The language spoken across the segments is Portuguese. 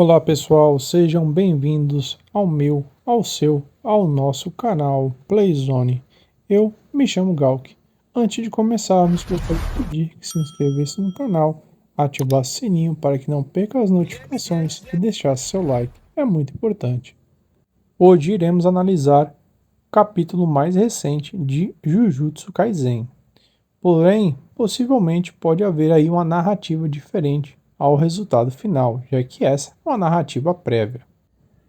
Olá pessoal, sejam bem-vindos ao nosso canal Playzone. Eu me chamo Galk. Antes de começarmos, gostaria de pedir que se inscrevesse no canal, ativasse o sininho para que não perca as notificações e deixasse seu like, é muito importante. Hoje iremos analisar o capítulo mais recente de Jujutsu Kaisen. Porém, possivelmente pode haver aí uma narrativa diferente ao resultado final, já que essa é uma narrativa prévia.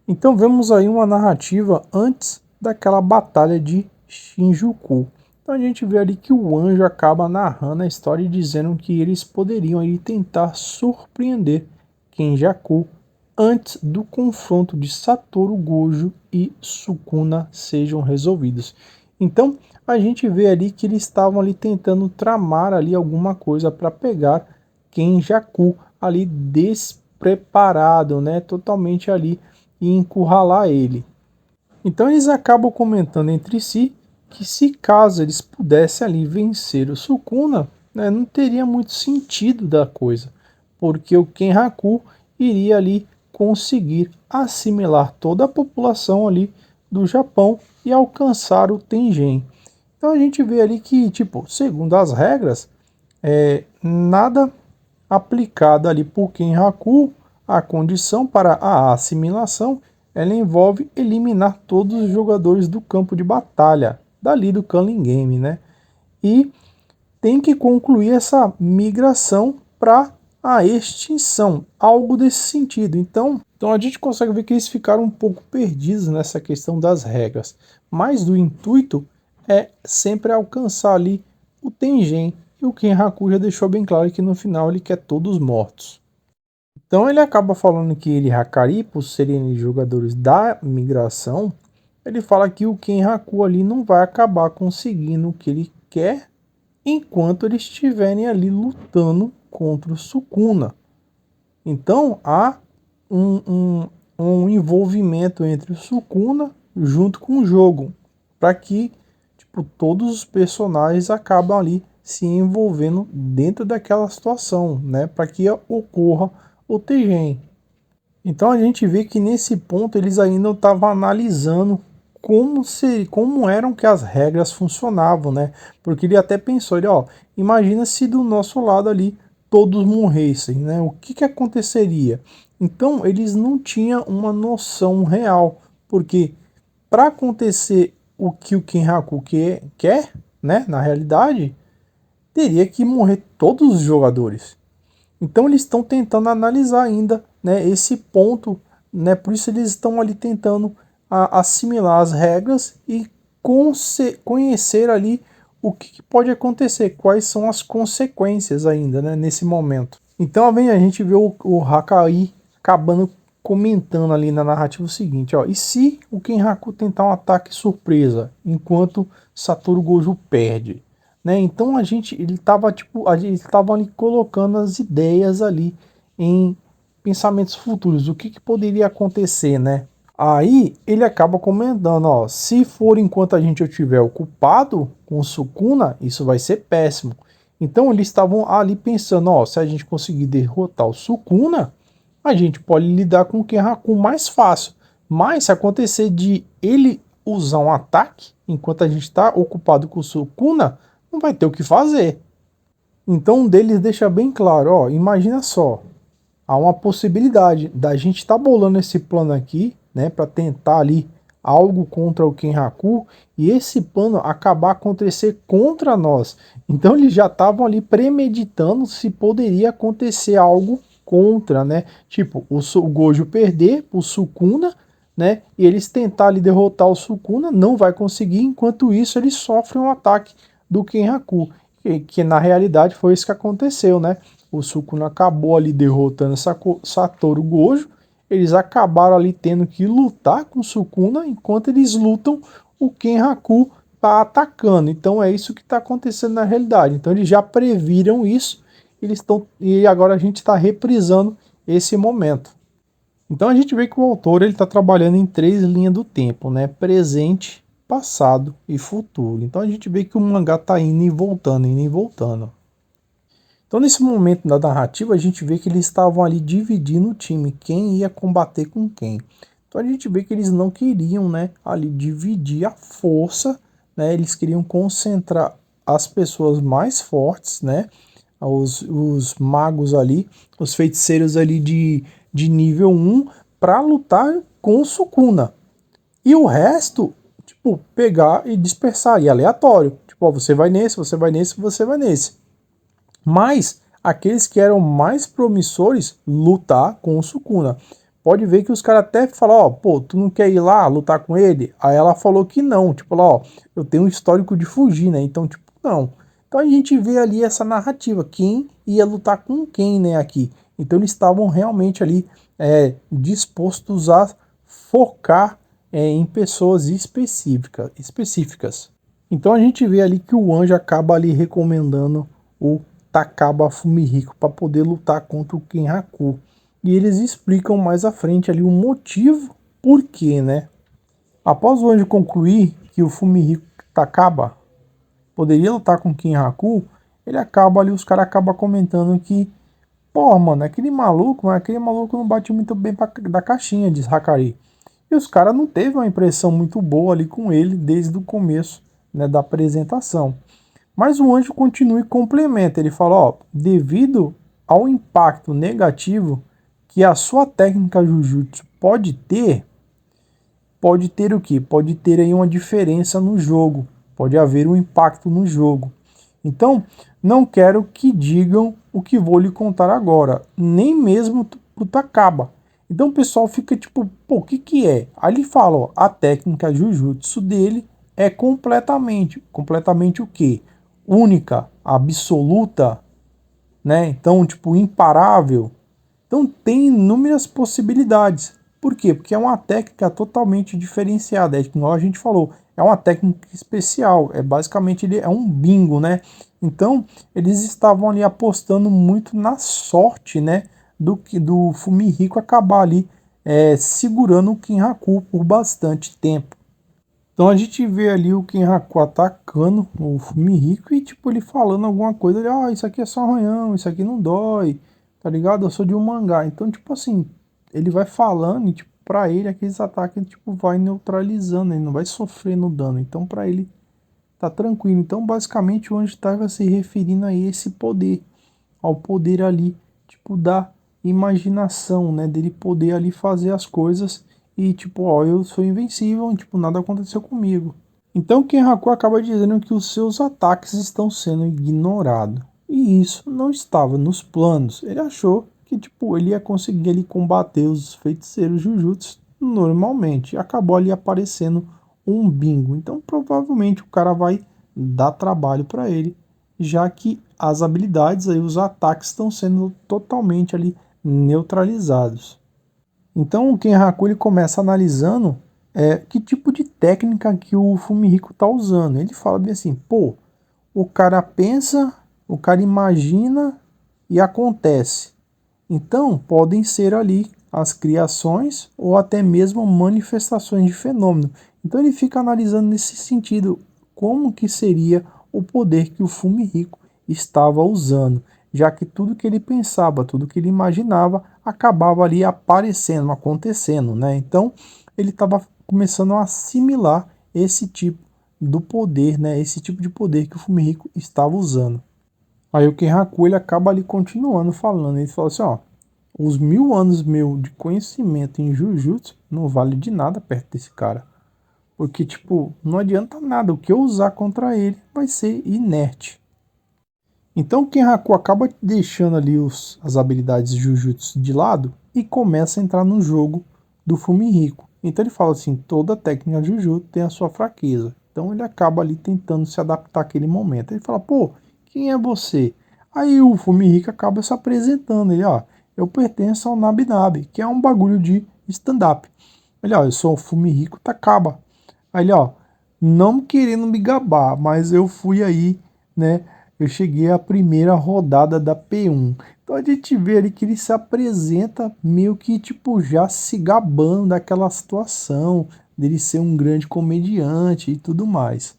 Então vemos aí uma narrativa antes daquela batalha de Shinjuku. Então a gente vê ali que o anjo acaba narrando a história e dizendo que eles poderiam aí tentar surpreender Kenjaku antes do confronto de Satoru Gojo e Sukuna sejam resolvidos. Então a gente vê ali que eles estavam ali tentando tramar ali alguma coisa para pegar Kenjaku ali despreparado, né, totalmente ali e encurralar ele. Então eles acabam comentando entre si que se caso eles pudessem ali vencer o Sukuna, né, não teria muito sentido da coisa, porque o Kenjaku iria ali conseguir assimilar toda a população ali do Japão e alcançar o Tengen. Então a gente vê ali que, tipo, segundo as regras, nada aplicado ali por Kenjaku, a condição para a assimilação, ela envolve eliminar todos os jogadores do campo de batalha, dali do Culling Game, né? E tem que concluir essa migração para a extinção, algo desse sentido. Então a gente consegue ver que eles ficaram um pouco perdidos nessa questão das regras, mas o intuito é sempre alcançar ali o Tengen, e o Kenjaku já deixou bem claro que no final ele quer todos mortos. Então ele acaba falando que ele e Hakari, por serem jogadores da migração, ele fala que o Kenjaku ali não vai acabar conseguindo o que ele quer enquanto eles estiverem ali lutando contra o Sukuna. Então há um envolvimento entre o Sukuna junto com o jogo, para que tipo, todos os personagens acabam ali se envolvendo dentro daquela situação, né, para que ocorra o Tengen. Então a gente vê que nesse ponto eles ainda estavam analisando como eram que as regras funcionavam, né? Porque ele até pensou, imagina se do nosso lado ali todos morressem, né? O que aconteceria? Então eles não tinham uma noção real, porque para acontecer o que o Kenjaku quer, né? Na realidade, teria que morrer todos os jogadores. Então eles estão tentando analisar ainda, né, esse ponto, né, por isso eles estão ali tentando assimilar as regras e conhecer ali o que pode acontecer, quais são as consequências ainda, né, nesse momento. Então a gente vê o Hakari acabando comentando ali na narrativa o seguinte, e se o Kenjaku tentar um ataque surpresa enquanto Satoru Gojo perde? Né? Então ele estava ali colocando as ideias ali em pensamentos futuros, o que poderia acontecer, né? Aí ele acaba comentando, se for enquanto a gente estiver ocupado com o Sukuna, isso vai ser péssimo. Então eles estavam ali pensando, se a gente conseguir derrotar o Sukuna, a gente pode lidar com o Kenjaku mais fácil. Mas se acontecer de ele usar um ataque enquanto a gente está ocupado com o Sukuna, não vai ter o que fazer. Então um deles deixa bem claro, imagina só, há uma possibilidade da gente estar bolando esse plano aqui, né, para tentar ali algo contra o Kenjaku e esse plano acabar acontecer contra nós. Então eles já estavam ali premeditando se poderia acontecer algo contra, né? Tipo, o Gojo perder o Sukuna, né? E eles tentar ali derrotar o Sukuna, não vai conseguir, enquanto isso eles sofrem um ataque do Kenjaku, que na realidade foi isso que aconteceu, né? O Sukuna acabou ali derrotando Satoru Gojo, eles acabaram ali tendo que lutar com o Sukuna, enquanto eles lutam, o Kenjaku tá atacando. Então é isso que está acontecendo na realidade. Então eles já previram isso, e agora a gente está reprisando esse momento. Então a gente vê que o autor está trabalhando em 3 linhas do tempo, né? Presente, passado e futuro. Então a gente vê que o mangá está indo e voltando, indo e voltando. Então, nesse momento da narrativa, a gente vê que eles estavam ali dividindo o time, quem ia combater com quem. Então, a gente vê que eles não queriam, né, ali dividir a força, né, eles queriam concentrar as pessoas mais fortes, né, os magos ali, os feiticeiros ali de nível 1, para lutar com o Sukuna. E o resto, tipo, pegar e dispersar, e aleatório. Tipo, ó, você vai nesse, você vai nesse, você vai nesse. Mas aqueles que eram mais promissores, lutar com o Sukuna. Pode ver que os caras até falam, ó, pô, tu não quer ir lá lutar com ele? Aí ela falou que não, tipo, ó, eu tenho um histórico de fugir, né? Então, tipo, não. Então a gente vê ali essa narrativa, quem ia lutar com quem, né, aqui. Então eles estavam realmente ali dispostos a focar em pessoas específicas. Então a gente vê ali que o anjo acaba ali recomendando o Takaba Fumihiko para poder lutar contra o Kenhaku. E eles explicam mais à frente ali o motivo por quê, né? Após o anjo concluir que o Fumihiko Takaba poderia lutar com o Kenhaku, ele acaba ali, os caras acabam comentando que, pô, mano, aquele maluco não bate muito bem da caixinha, diz Hakari. E os caras não teve uma impressão muito boa ali com ele desde o começo, né, da apresentação. Mas o anjo continua e complementa. Ele fala, ó, devido ao impacto negativo que a sua técnica Jujutsu pode ter o quê? Pode ter aí uma diferença no jogo. Pode haver um impacto no jogo. Então, não quero que digam o que vou lhe contar agora, nem mesmo pro Takaba. Então o pessoal fica tipo, pô, o que que é? Aí ele fala, ó, a técnica Jujutsu dele é completamente o quê? Única, absoluta, né? Então, tipo, imparável. Então tem inúmeras possibilidades. Por quê? Porque é uma técnica totalmente diferenciada. É como a gente falou, é uma técnica especial. É basicamente ele é um bingo, né? Então eles estavam ali apostando muito na sorte, né? Do Fumihiko acabar ali segurando o Kinhaku por bastante tempo. Então a gente vê ali o Kenhaku atacando o Fumihiko e tipo ele falando alguma coisa, ele, isso aqui é só arranhão, isso aqui não dói, tá ligado? Eu sou de um mangá. Então, tipo assim, ele vai falando e tipo para ele aqueles ataques tipo vai neutralizando, ele não vai sofrer no dano. Então para ele tá tranquilo. Então basicamente o anjo estava se referindo a esse poder, ao poder ali, tipo da imaginação, né, dele poder ali fazer as coisas e tipo, ó, eu sou invencível, tipo, nada aconteceu comigo. Então Kenhaku acaba dizendo que os seus ataques estão sendo ignorados. E isso não estava nos planos. Ele achou que tipo, ele ia conseguir ali combater os feiticeiros Jujutsu normalmente. Acabou ali aparecendo um bingo. Então provavelmente o cara vai dar trabalho para ele, já que as habilidades aí, os ataques estão sendo totalmente ali neutralizados. Então o Kenhaku ele começa analisando que tipo de técnica que o Fumihiko está usando. Ele fala bem assim, pô, o cara pensa, o cara imagina e acontece. Então podem ser ali as criações ou até mesmo manifestações de fenômeno. Então ele fica analisando nesse sentido como que seria o poder que o Fumihiko estava usando, já que tudo que ele pensava, tudo que ele imaginava acabava ali aparecendo, acontecendo, né? Então ele estava começando a assimilar esse tipo do poder, né? Esse tipo de poder que o Fumihiko estava usando. Aí o Kenhaku ele acaba ali continuando falando, ele fala assim, ó, os 1000 anos meu de conhecimento em Jujutsu não vale de nada perto desse cara. Porque, tipo, não adianta nada. O que eu usar contra ele vai ser inerte. Então, o Kenhaku acaba deixando ali as habilidades de Jujutsu de lado e começa a entrar no jogo do Fumihiko. Então, ele fala assim: toda técnica de Jujutsu tem a sua fraqueza. Então, ele acaba ali tentando se adaptar àquele momento. Ele fala: pô, quem é você? Aí o Fumihiko acaba se apresentando. Ele, ó, eu pertenço ao Nabi Nabi, que é um bagulho de stand-up. Ele, ó, eu sou o Fumihiko Takaba. Aí ele, ó, não querendo me gabar, mas eu fui aí, né? Eu cheguei à primeira rodada da P1. Então a gente vê ali que ele se apresenta meio que, tipo, já se gabando daquela situação, dele ser um grande comediante e tudo mais.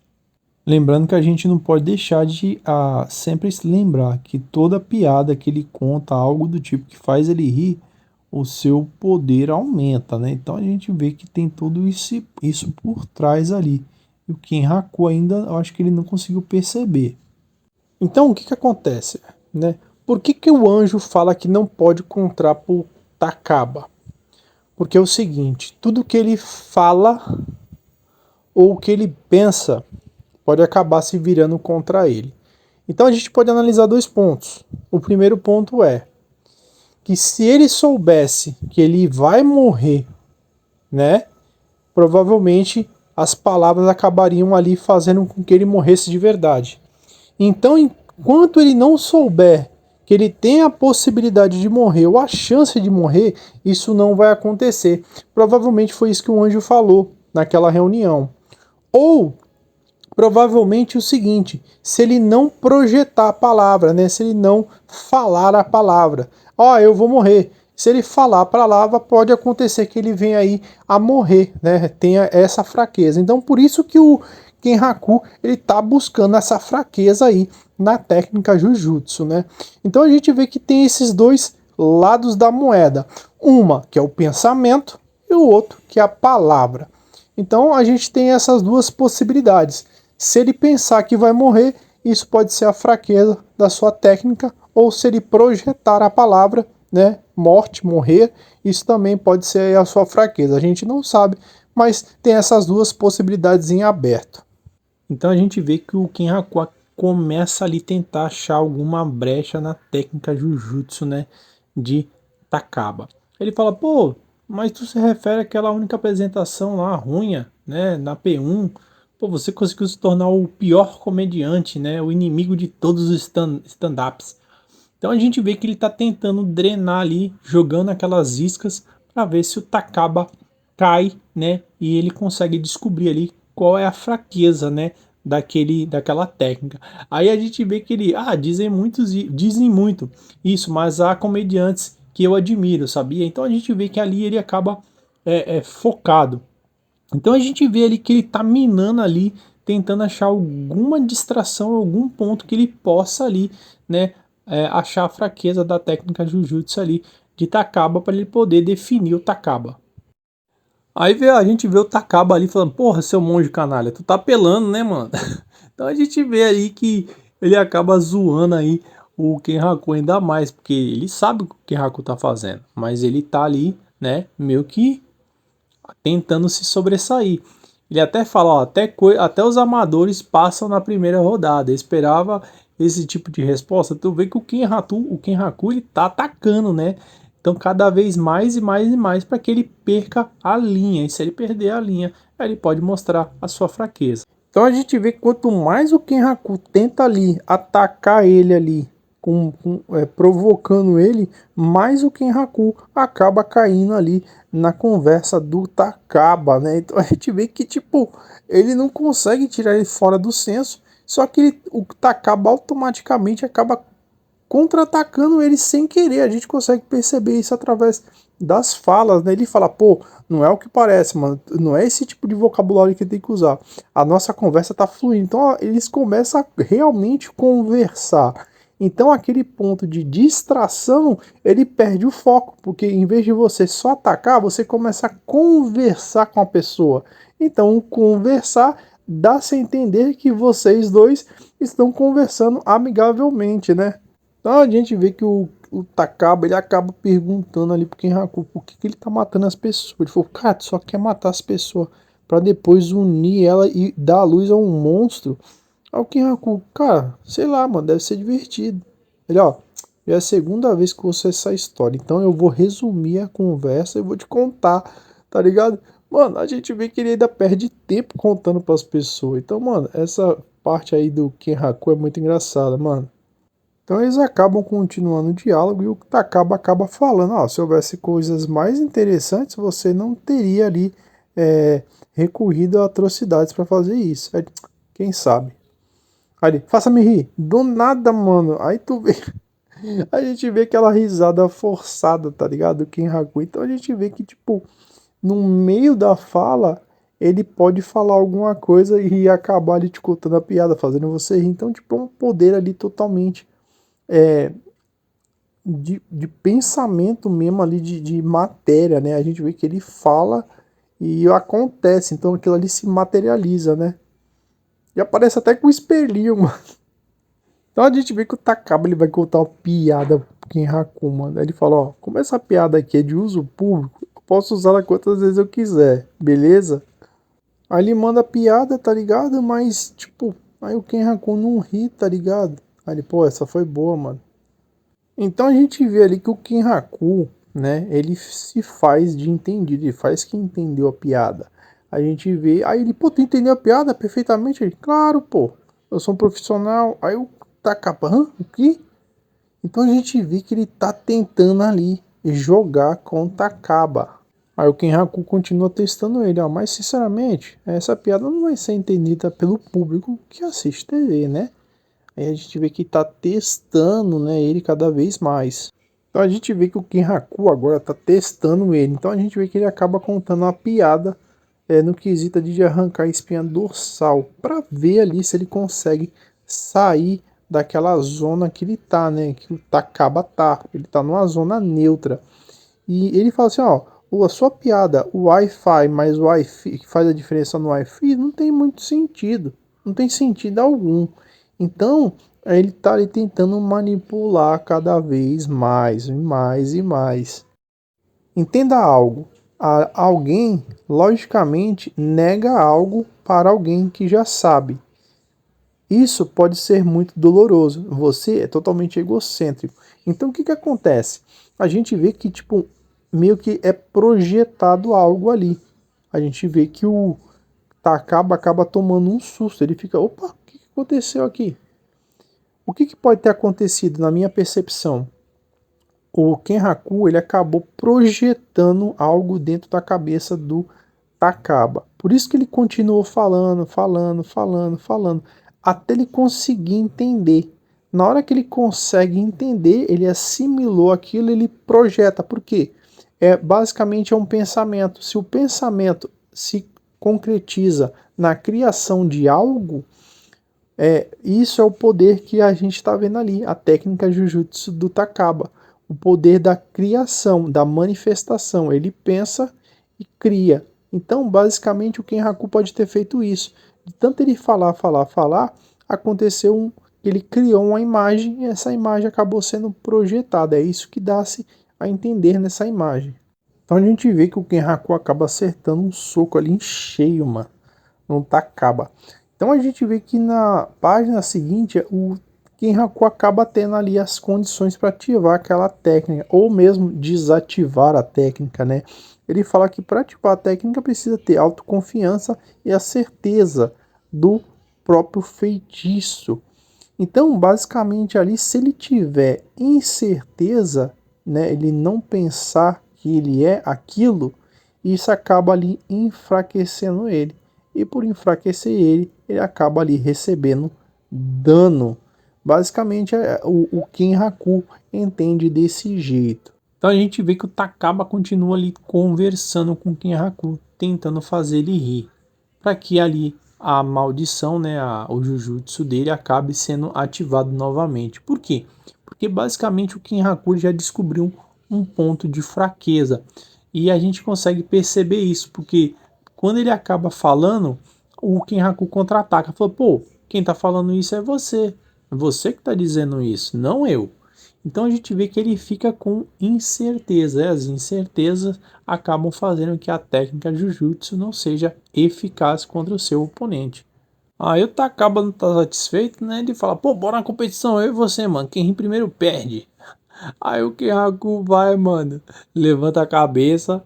Lembrando que a gente não pode deixar de sempre se lembrar que toda piada que ele conta, algo do tipo que faz ele rir, o seu poder aumenta, né? Então a gente vê que tem tudo isso por trás ali. E o Kenhaku ainda, eu acho que ele não conseguiu perceber. Então o que que acontece, né? Por que que o anjo fala que não pode encontrar por Takaba? Porque é o seguinte, tudo que ele fala ou que ele pensa pode acabar se virando contra ele. Então a gente pode analisar dois pontos. O primeiro ponto é que se ele soubesse que ele vai morrer, né, provavelmente as palavras acabariam ali fazendo com que ele morresse de verdade. Então, enquanto ele não souber que ele tem a possibilidade de morrer ou a chance de morrer, isso não vai acontecer. Provavelmente foi isso que o anjo falou naquela reunião. Ou provavelmente o seguinte, se ele não projetar a palavra, né, se ele não falar a palavra, ó, eu vou morrer. Se ele falar a palavra, pode acontecer que ele venha aí a morrer, né, tenha essa fraqueza. Então, por isso que o Kenhaku, ele tá buscando essa fraqueza aí na técnica Jujutsu, né? Então a gente vê que tem esses dois lados da moeda. Uma, que é o pensamento, e o outro, que é a palavra. Então a gente tem essas duas possibilidades. Se ele pensar que vai morrer, isso pode ser a fraqueza da sua técnica, ou se ele projetar a palavra, né, morte, morrer, isso também pode ser a sua fraqueza. A gente não sabe, mas tem essas duas possibilidades em aberto. Então a gente vê que o Kenhaku começa ali tentar achar alguma brecha na técnica Jujutsu, né, de Takaba. Ele fala, pô, mas tu se refere àquela única apresentação lá, ruim, né, na P1, pô, você conseguiu se tornar o pior comediante, né, o inimigo de todos os stand-ups. Então a gente vê que ele está tentando drenar ali, jogando aquelas iscas para ver se o Takaba cai, né, e ele consegue descobrir ali qual é a fraqueza, né, daquela técnica. Aí a gente vê que ele, dizem muito isso, mas há comediantes que eu admiro, sabia? Então a gente vê que ali ele acaba focado. Então a gente vê ali que ele tá minando ali, tentando achar alguma distração, algum ponto que ele possa ali, né, achar a fraqueza da técnica Jujutsu ali de Takaba para ele poder definir o Takaba. Aí a gente vê o Takaba ali falando, porra, seu monge canalha, tu tá apelando, né, mano? Então a gente vê aí que ele acaba zoando aí o Kenhaku ainda mais, porque ele sabe o que o Kenhaku tá fazendo, mas ele tá ali, né, meio que tentando se sobressair. Ele até fala, ó, até os amadores passam na primeira rodada. Eu esperava esse tipo de resposta. Tu vê que o Kenhaku ele tá atacando, né? Então cada vez mais e mais e mais para que ele perca a linha. E se ele perder a linha, ele pode mostrar a sua fraqueza. Então a gente vê que quanto mais o Kenhaku tenta ali atacar ele ali, provocando ele, mais o Kenhaku acaba caindo ali na conversa do Takaba, né? Então a gente vê que, tipo, ele não consegue tirar ele fora do senso, só que o Takaba automaticamente acaba contra-atacando ele sem querer. A gente consegue perceber isso através das falas, né? Ele fala, pô, não é o que parece, mano, não é esse tipo de vocabulário que tem que usar. A nossa conversa tá fluindo. Então, ó, eles começam a realmente conversar. Então, aquele ponto de distração, ele perde o foco, porque em vez de você só atacar, você começa a conversar com a pessoa. Então, conversar dá-se a entender que vocês dois estão conversando amigavelmente, né? Então a gente vê que o Takaba ele acaba perguntando ali pro Kenhaku por que ele tá matando as pessoas. Ele falou, cara, tu só quer matar as pessoas pra depois unir ela e dar a luz a um monstro. Aí o Kenhaku, cara, sei lá, mano, deve ser divertido. Ele, ó, é a segunda vez que eu ouço essa história, então eu vou resumir a conversa e vou te contar, tá ligado? Mano, a gente vê que ele ainda perde tempo contando pras pessoas. Então, mano, essa parte aí do Kenhaku é muito engraçada, mano. Então eles acabam continuando o diálogo e o Takaba acaba falando, ó, se houvesse coisas mais interessantes, você não teria ali recorrido a atrocidades para fazer isso. Aí, quem sabe? Aí ele, faça-me rir. Do nada, mano. Aí tu vê. A gente vê aquela risada forçada, tá ligado? Do Kenhaku. Então a gente vê que, tipo, no meio da fala, ele pode falar alguma coisa e acabar ali te contando a piada, fazendo você rir. Então, tipo, é um poder ali totalmente de pensamento mesmo ali, de matéria, né? A gente vê que ele fala e acontece, então aquilo ali se materializa, né? E aparece até com o espelhinho, mano. Então a gente vê que o Takaba ele vai contar uma piada pro Kenhaku, mano. Aí ele fala, ó, como essa piada aqui é de uso público, eu posso usá-la quantas vezes eu quiser, beleza? Aí ele manda a piada, tá ligado? Mas, tipo, aí o Kenhaku não ri, tá ligado? Aí ele, pô, essa foi boa, mano. Então a gente vê ali que o Kenhaku, né, ele se faz de entendido, ele faz que entendeu a piada. A gente vê, aí ele, pô, tu entendeu a piada perfeitamente? Ele, claro, pô, eu sou um profissional. Aí o Takaba, hã? O quê? Então a gente vê que ele tá tentando ali jogar com o Takaba. Aí o Kenhaku continua testando ele, ó, mas sinceramente, essa piada não vai ser entendida pelo público que assiste TV, né? Aí a gente vê que tá testando, né, ele cada vez mais. Então a gente vê que o Kenhaku agora tá testando ele. Então a gente vê que ele acaba contando uma piada no quesito de arrancar a espinha dorsal para ver ali se ele consegue sair daquela zona que ele tá, né, que o Takaba tá. Ele tá numa zona neutra. E ele fala assim, ó, a sua piada, o Wi-Fi mais o Wi-Fi, que faz a diferença no Wi-Fi, não tem muito sentido. Não tem sentido algum. Então, ele tá ali tentando manipular cada vez mais, e mais e mais. Entenda algo. Alguém, logicamente, nega algo para alguém que já sabe. Isso pode ser muito doloroso. Você é totalmente egocêntrico. Então o que que acontece? A gente vê que tipo meio que é projetado algo ali. A gente vê que o Takaba acaba tomando um susto. Ele fica, opa, o que que aconteceu aqui? O que que pode ter acontecido na minha percepção? O Kenhaku ele acabou projetando algo dentro da cabeça do Takaba. Por isso que ele continuou falando, falando, falando, falando, até ele conseguir entender. Na hora que ele consegue entender, ele assimilou aquilo, ele projeta. Por quê? Basicamente é um pensamento. Se o pensamento se concretiza na criação de algo, isso é o poder que a gente está vendo ali, a técnica Jujutsu do Takaba. O poder da criação, da manifestação. Ele pensa e cria. Então, basicamente, o Kenhaku pode ter feito isso. De tanto ele falar, falar, falar, aconteceu ele criou uma imagem e essa imagem acabou sendo projetada. É isso que dá-se a entender nessa imagem. Então a gente vê que o Kenhaku acaba acertando um soco ali em cheio, mano. Não Takaba. Então a gente vê que na página seguinte o Kenhaku acaba tendo ali as condições para ativar aquela técnica, ou mesmo desativar a técnica, né? Ele fala que para ativar a técnica precisa ter autoconfiança e a certeza do próprio feitiço. Então, basicamente ali, se ele tiver incerteza, né, ele não pensar que ele é aquilo, isso acaba ali enfraquecendo ele. E por enfraquecer ele, ele acaba ali recebendo dano. Basicamente, o Kenhaku entende desse jeito. Então a gente vê que o Takaba continua ali conversando com o Kenhaku, tentando fazer ele rir, para que ali a maldição, né, o Jujutsu dele acabe sendo ativado novamente. Por quê? Porque basicamente o Kenhaku já descobriu um ponto de fraqueza. E a gente consegue perceber isso, porque quando ele acaba falando, o Kenhaku contra-ataca. Fala, pô, quem tá falando isso é você. É você que tá dizendo isso, não eu. Então a gente vê que ele fica com incerteza. As incertezas acabam fazendo que a técnica Jujutsu não seja eficaz contra o seu oponente. Aí o Takaba não tá satisfeito, né? Ele fala, pô, bora na competição, eu e você, mano. Quem ri primeiro perde. Aí o Kenhaku vai, mano, levanta a cabeça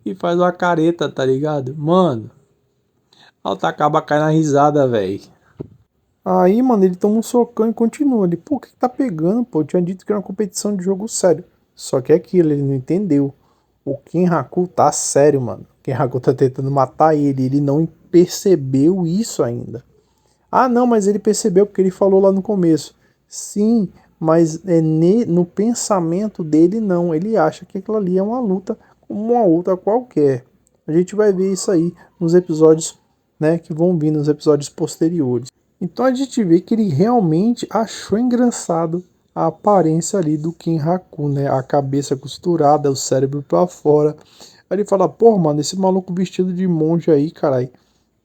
e faz uma careta, tá ligado? Mano, aí o Takaba cai na risada, velho. Aí, mano, ele toma um socão e continua. Ele, pô, o que tá pegando, pô? Eu tinha dito que era uma competição de jogo sério. Só que é aquilo, ele não entendeu. O Kenhaku tá sério, mano. O Kenhaku tá tentando matar ele. Ele não percebeu isso ainda. Ah, não, mas ele percebeu porque ele falou lá no começo. Sim, mas no pensamento dele, não. Ele acha que aquilo ali é uma luta como uma outra qualquer. A gente vai ver isso aí nos episódios, né, que vão vir nos episódios posteriores. Então a gente vê que ele realmente achou engraçado a aparência ali do Kenhaku, né? A cabeça costurada, o cérebro pra fora. Aí ele fala, pô, mano, esse maluco vestido de monge aí, caralho.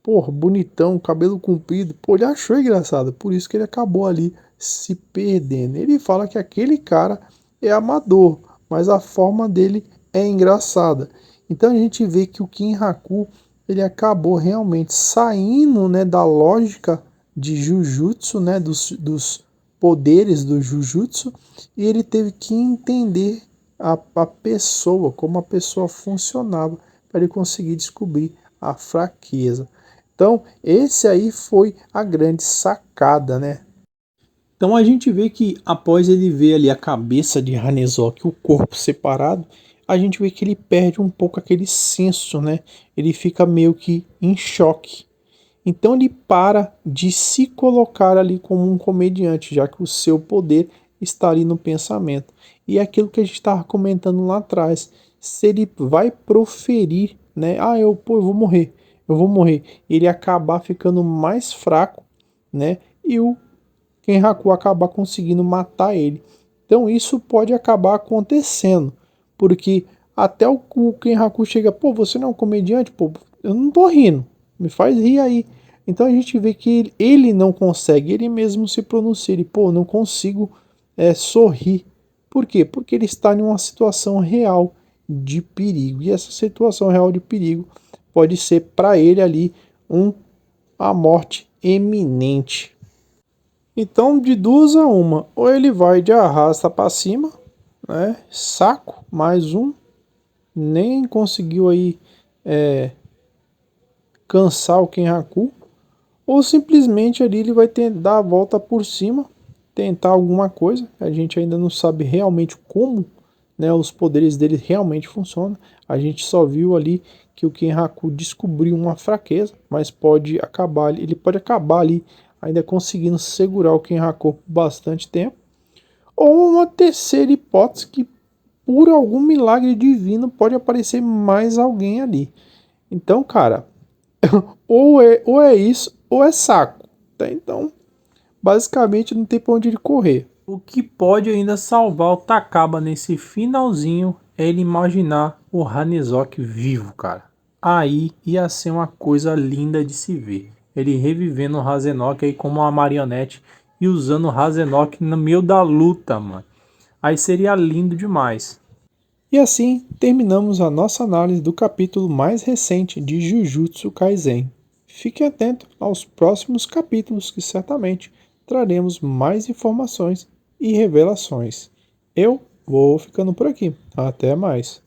Porra, bonitão, cabelo comprido. Pô, ele achou engraçado, por isso que ele acabou ali se perdendo. Ele fala que aquele cara é amador, mas a forma dele é engraçada. Então a gente vê que o Kenhaku, ele acabou realmente saindo, né, da lógica de Jujutsu, né, dos poderes do Jujutsu, e ele teve que entender a pessoa, como a pessoa funcionava, para ele conseguir descobrir a fraqueza. Então, esse aí foi a grande sacada, né? Então a gente vê que após ele ver ali a cabeça de Hanezoki, o corpo separado, a gente vê que ele perde um pouco aquele senso, né? Ele fica meio que em choque. Então ele para de se colocar ali como um comediante, já que o seu poder está ali no pensamento. E é aquilo que a gente estava comentando lá atrás. Se ele vai proferir, né? Ah, eu vou morrer, eu vou morrer. Ele acabar ficando mais fraco, né? E o Kenhaku acabar conseguindo matar ele. Então isso pode acabar acontecendo, porque até o Kenhaku chega, pô, você não é um comediante? Pô, eu não tô rindo, me faz rir aí. Então a gente vê que ele não consegue, ele mesmo se pronuncia, ele, pô, não consigo sorrir. Por quê? Porque ele está em uma situação real de perigo. E essa situação real de perigo pode ser para ele ali a morte eminente. Então, de duas a uma, ou ele vai de arrasta para cima, né? Saco, mais um, nem conseguiu aí cansar o Kenhaku, ou simplesmente ali ele vai dar a volta por cima, tentar alguma coisa. A gente ainda não sabe realmente como, né, os poderes dele realmente funcionam. A gente só viu ali que o Kenhaku descobriu uma fraqueza, mas ele pode acabar ali ainda conseguindo segurar o Kenhaku por bastante tempo. Ou uma terceira hipótese que por algum milagre divino pode aparecer mais alguém ali. Então, cara, ou é isso ou é saco, tá? Então, basicamente não tem pra onde ele correr. O que pode ainda salvar o Takaba nesse finalzinho é ele imaginar o Hanezoki vivo, cara. Aí ia ser uma coisa linda de se ver. Ele revivendo o Hazenok aí como uma marionete e usando o Hazenok no meio da luta, mano. Aí seria lindo demais. E assim terminamos a nossa análise do capítulo mais recente de Jujutsu Kaisen. Fique atento aos próximos capítulos que certamente traremos mais informações e revelações. Eu vou ficando por aqui. Até mais.